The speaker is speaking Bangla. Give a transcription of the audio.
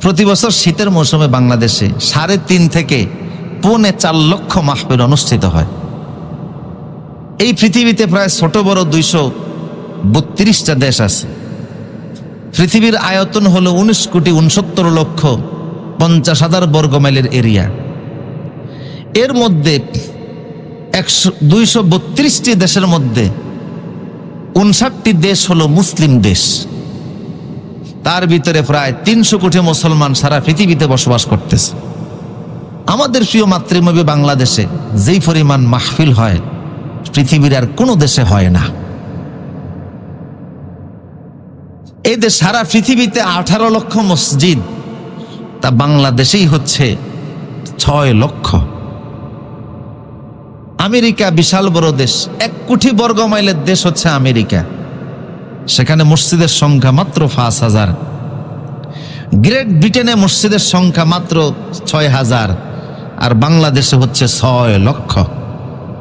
প্রতি বছর শীতের মৌসুমে বাংলাদেশে 3.5 থেকে 4.25 লক্ষ মাহফিল অনুষ্ঠিত হয়। এই পৃথিবীতে প্রায় ছোট বড় 232টা দেশ আছে। পৃথিবীর আয়তন হলো 19,69,50,000 বর্গমাইলের এরিয়া। এর মধ্যে 232টি দেশের মধ্যে 59টি দেশ হলো মুসলিম দেশ। তার ভিতরে প্রায় 300 কোটি মুসলমান সারা পৃথিবীতে বসবাস করতেছে। আমাদের প্রিয় মাতৃভূমি বাংলাদেশে যেই পরিমাণ মাহফিল হয় পৃথিবীর আর কোনো দেশে হয় না। এই দেশ সারা পৃথিবীতে 18 লক্ষ মসজিদ, তা বাংলাদেশেই হচ্ছে 6 লক্ষ। আমেরিকা বিশাল বড় দেশ, 1 কোটি বর্গমাইলের দেশ হচ্ছে আমেরিকা, সেখানে মসজিদের সংখ্যা মাত্র 5,000। গ্রেট ব্রিটেনে মসজিদের সংখ্যা মাত্র 6,000, আর বাংলাদেশে হচ্ছে 6 লক্ষ।